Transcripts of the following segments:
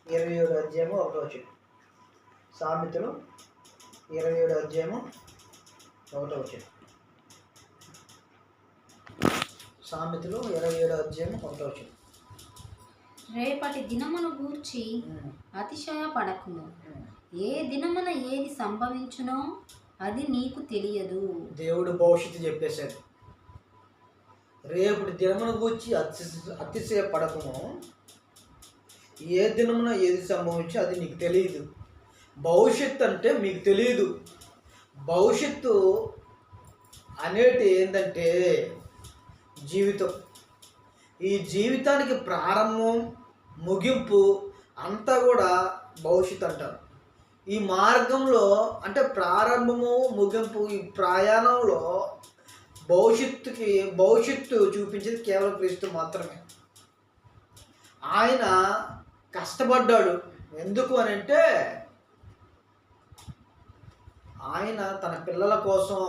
27 అధ్యాయము 1వ వచనం. సామెతలు 27 అధ్యాయము 1వ వచనం. సామెతలు 27 అధ్యాయము 1వ వచనం. రేపటి దినమును గూర్చి అతిశయపడకుము. ఏ దినమున ఏది సంభవించునో అది నీకు తెలియదు. దేవుడు భవిష్యత్తు చెప్పేశాడు. రేపటి దినమును గూర్చి అతిశయపడకుము. ఏ దినమున ఏది సంభవించో అది నీకు తెలియదు. భవిష్యత్తు అంటే మీకు తెలియదు. భవిష్యత్తు అనేటి ఏంటంటే జీవితం. ఈ జీవితానికి ప్రారంభం, ముగింపు అంతా కూడా భవిష్యత్తు అంటారు. ఈ మార్గంలో అంటే ప్రారంభము, ముగింపు, ఈ ప్రయాణంలో భవిష్యత్తు చూపించేది కేవలం క్రీస్తు మాత్రమే. ఆయన కష్టపడ్డాడు. ఎందుకు అని అంటే ఆయన తన పిల్లల కోసం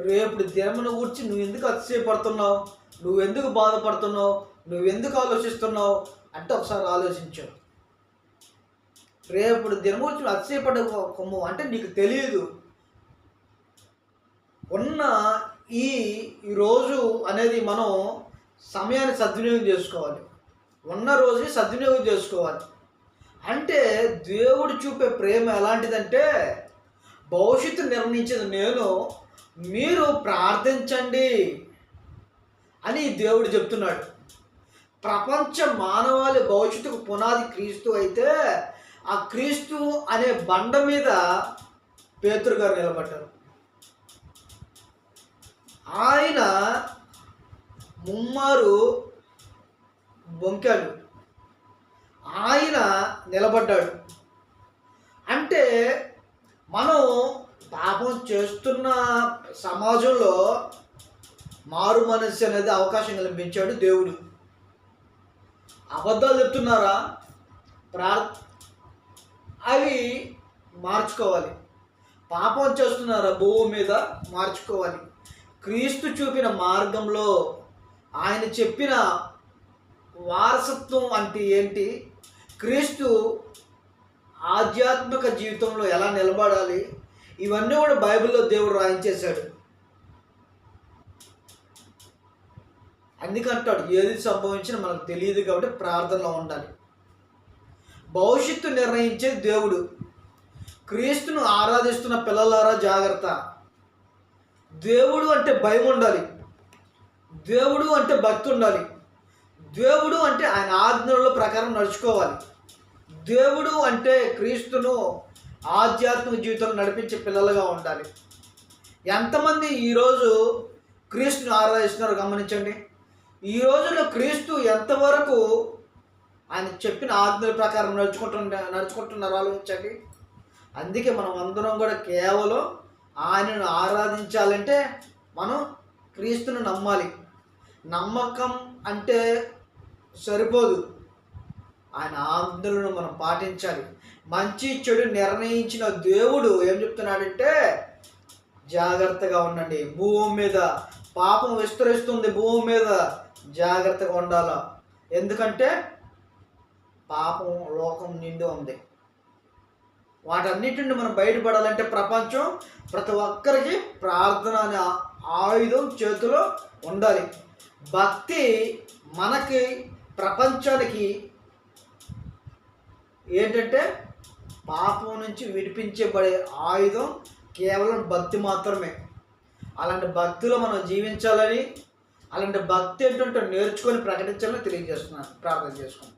రేపు దినమును గురించి నువ్వు ఎందుకు అతిశయపడుతున్నావు, నువ్వు ఎందుకు బాధపడుతున్నావు, నువ్వు ఎందుకు ఆలోచిస్తున్నావు అంటే ఒకసారి ఆలోచించు. రేపు దినం గురించి అతిశయపడము అంటే నీకు తెలియదు. ఉన్న ఈ రోజు అనేది మనం సమయాన్ని సద్వినియోగం చేసుకోవాలి. ఉన్న రోజుని సద్వినియోగం చేసుకోవాలి. అంటే దేవుడు చూపే ప్రేమ ఎలాంటిదంటే భవిష్యత్తు నిర్ణయించేది నేను, మీరు ప్రార్థించండి అని దేవుడు చెప్తున్నాడు. ప్రపంచ మానవాళి భవిష్యత్తుకు పునాది క్రీస్తు అయితే ఆ క్రీస్తు అనే బండ మీద పేతురు గారు నిలబడ్డారు. ఆయన ముమ్మారు బొంకాడు, ఆయన నిలబడ్డాడు. అంటే మనం పాపం చేస్తున్న సమాజంలో మారు మనస్సు అనేది అవకాశం కల్పించాడు దేవుడు. అబద్ధాలు చెప్తున్నారా? అవి మార్చుకోవాలి. పాపం చేస్తున్నారా? భూమి మీద మార్చుకోవాలి. క్రీస్తు చూపిన మార్గంలో ఆయన చెప్పిన వారసత్వం అంటే ఏంటి, క్రీస్తు ఆధ్యాత్మిక జీవితంలో ఎలా నిలబడాలి, ఇవన్నీ కూడా బైబిల్లో దేవుడు రాయించేశాడు. అందుకంటాడు ఏది సంభవించినా మనకు తెలియదు కాబట్టి ప్రార్థనలో ఉండాలి. భవిష్యత్తు నిర్ణయించే దేవుడు. క్రీస్తును ఆరాధిస్తున్న పిల్లలారా జాగ్రత్త. దేవుడు అంటే భయం ఉండాలి. దేవుడు అంటే భక్తి ఉండాలి. దేవుడు అంటే ఆయన ఆజ్ఞల ప్రకారం నడుచుకోవాలి. దేవుడు అంటే క్రీస్తును ఆధ్యాత్మిక జీవితంలో నడిపించే పిల్లలుగా ఉండాలి. ఎంతమంది ఈరోజు క్రీస్తుని ఆరాధిస్తున్నారో గమనించండి. ఈ రోజుల్లో క్రీస్తు ఎంతవరకు ఆయన చెప్పిన ఆజ్ఞల ప్రకారం నడుచుకుంటున్నారో ఆలోచించండి. అందుకే మనం అందరం కూడా కేవలం ఆయనను ఆరాధించాలంటే మనం క్రీస్తును నమ్మాలి. నమ్మకం అంటే సరిపోదు, ఆయన ఆజ్ఞలను మనం పాటించాలి. మంచి చెడు నిర్ణయించిన దేవుడు ఏం చెప్తున్నాడంటే జాగ్రత్తగా ఉండండి. భూమి మీద పాపం విస్తరిస్తుంది, భూమి మీద జాగ్రత్తగా ఉండాలి. ఎందుకంటే పాపం లోకం నిండి ఉంది. వాటన్నిటి నుండి మనం బయటపడాలంటే ప్రపంచం ప్రతి ఒక్కరికి ప్రార్థన అనే ఆయుధం చేతిలో ఉండాలి. భక్తి మనకి ప్రపంచానికి ఏంటంటే పాపం నుంచి విడిపించబడే ఆయుధం కేవలం భక్తి మాత్రమే. అలాంటి భక్తిలో మనం జీవించాలని, అలాంటి భక్తి ఏంటంటే నేర్చుకొని ప్రకటించాలని తెలియజేస్తున్నాను. ప్రార్థన చేసుకుంటాం.